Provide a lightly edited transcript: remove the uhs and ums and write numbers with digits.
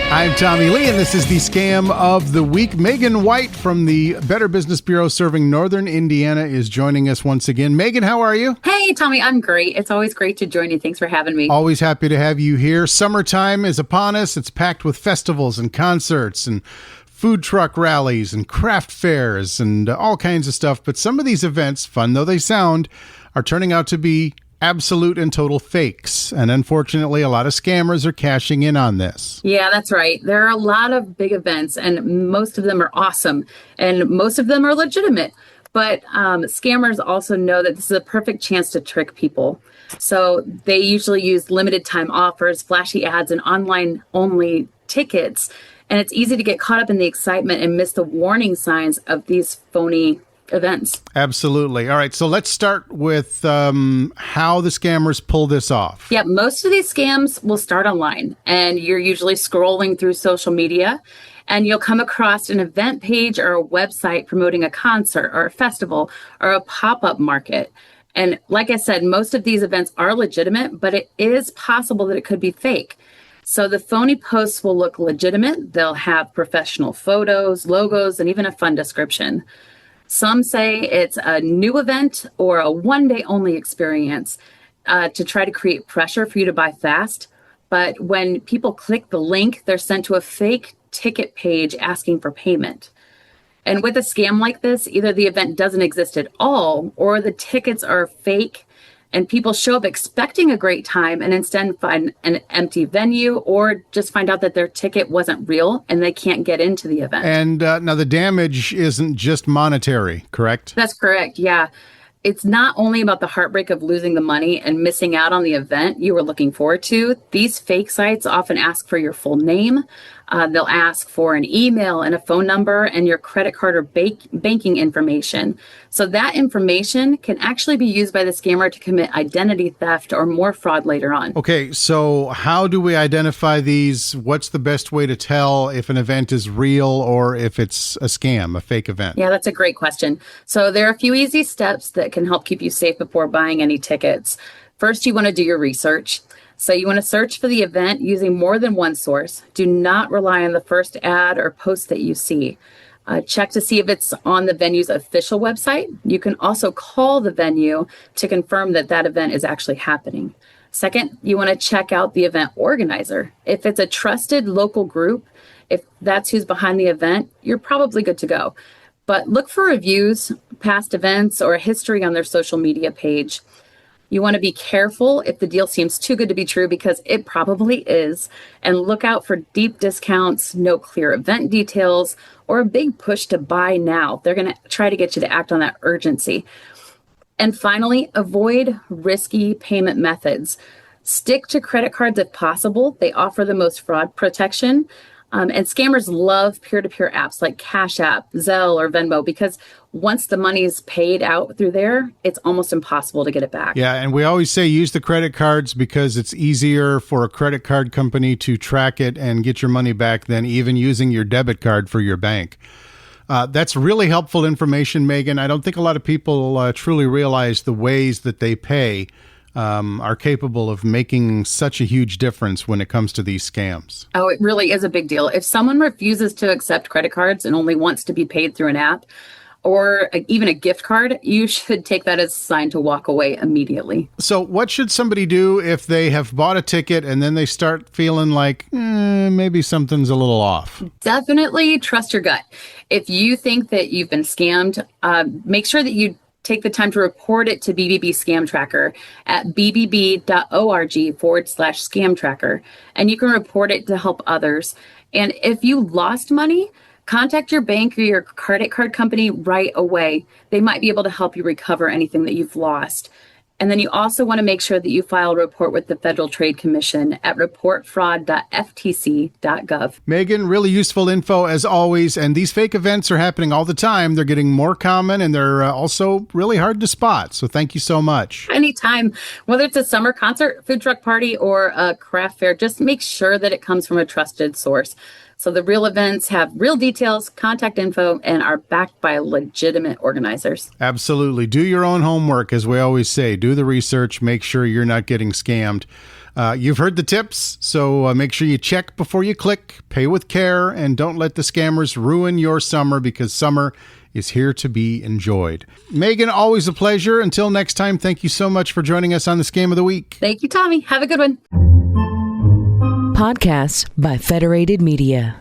I'm Tommie Lee, and this is the Scam of the Week. Megan White from the Better Business Bureau serving Northern Indiana is joining us once again. Megan, how are you? Hey, Tommie, I'm great. It's always great to join you. Thanks for having me. Always happy to have you here. Summertime is upon us. It's packed with festivals and concerts and food truck rallies and craft fairs and all kinds of stuff. But some of these events, fun though they sound, are turning out to be absolute and total fakes. And unfortunately, a lot of scammers are cashing in on this. Yeah, that's right. There are a lot of big events, and most of them are awesome, and most of them are legitimate. But scammers also know that this is a perfect chance to trick people. So they usually use limited time offers, flashy ads, and online only tickets. And it's easy to get caught up in the excitement and miss the warning signs of these phony events. Absolutely. All right. So let's start with how the scammers pull this off. Yeah, most of these scams will start online, and you're usually scrolling through social media, and you'll come across an event page or a website promoting a concert or a festival or a pop-up market. And like I said, most of these events are legitimate, but it is possible that it could be fake. So the phony posts will look legitimate. They'll have professional photos, logos, and even a fun description. Some say it's a new event or a one-day only experience to try to create pressure for you to buy fast. But when people click the link, they're sent to a fake ticket page asking for payment. And with a scam like this, either the event doesn't exist at all, or the tickets are fake, and people show up expecting a great time and instead find an empty venue or just find out that their ticket wasn't real and they can't get into the event. And now the damage isn't just monetary, correct? That's correct, yeah. It's not only about the heartbreak of losing the money and missing out on the event you were looking forward to. These fake sites often ask for your full name. They'll ask for an email and a phone number and your credit card or banking information. So that information can actually be used by the scammer to commit identity theft or more fraud later on. Okay, so how do we identify these? What's the best way to tell if an event is real or if it's a scam, a fake event? Yeah, that's a great question. So there are a few easy steps that can help keep you safe before buying any tickets. First, you want to do your research. So you want to search for the event using more than one source. Do not rely on the first ad or post that you see. Check to see if it's on the venue's official website. You can also call the venue to confirm that that event is actually happening. Second, you want to check out the event organizer. If it's a trusted local group, if that's who's behind the event, you're probably good to go. But look for reviews, past events, or a history on their social media page. You want to be careful if the deal seems too good to be true, because it probably is. And look out for deep discounts, no clear event details, or a big push to buy now. They're going to try to get you to act on that urgency. And finally, avoid risky payment methods. Stick to credit cards if possible. They offer the most fraud protection. And scammers love peer-to-peer apps like Cash App, Zelle, or Venmo, because once the money is paid out through there, it's almost impossible to get it back. Yeah, and we always say use the credit cards because it's easier for a credit card company to track it and get your money back than even using your debit card for your bank. That's really helpful information, Megan. I don't think a lot of people truly realize the ways that they pay are capable of making such a huge difference when it comes to these scams. Oh, it really is a big deal. If someone refuses to accept credit cards and only wants to be paid through an app or even a gift card, you should take that as a sign to walk away immediately. So what should somebody do if they have bought a ticket and then they start feeling like maybe something's a little off? Definitely trust your gut. If you think that you've been scammed, make sure that you take the time to report it to BBB Scam Tracker at bbb.org/scam tracker. And you can report it to help others. And if you lost money, contact your bank or your credit card company right away. They might be able to help you recover anything that you've lost. And then you also want to make sure that you file a report with the Federal Trade Commission at reportfraud.ftc.gov. Megan, really useful info as always. And these fake events are happening all the time. They're getting more common and they're also really hard to spot. So thank you so much. Anytime, whether it's a summer concert, food truck party, or a craft fair, just make sure that it comes from a trusted source. So the real events have real details, contact info, and are backed by legitimate organizers. Absolutely. Do your own homework, as we always say. Do do the research, make sure you're not getting scammed. You've heard the tips, so make sure you check before you click, pay with care, and don't let the scammers ruin your summer, because summer is here to be enjoyed. Megan, always a pleasure. Until next time, thank you so much for joining us on the Scam of the Week. Thank you, Tommie. Have a good one. Podcasts by Federated Media.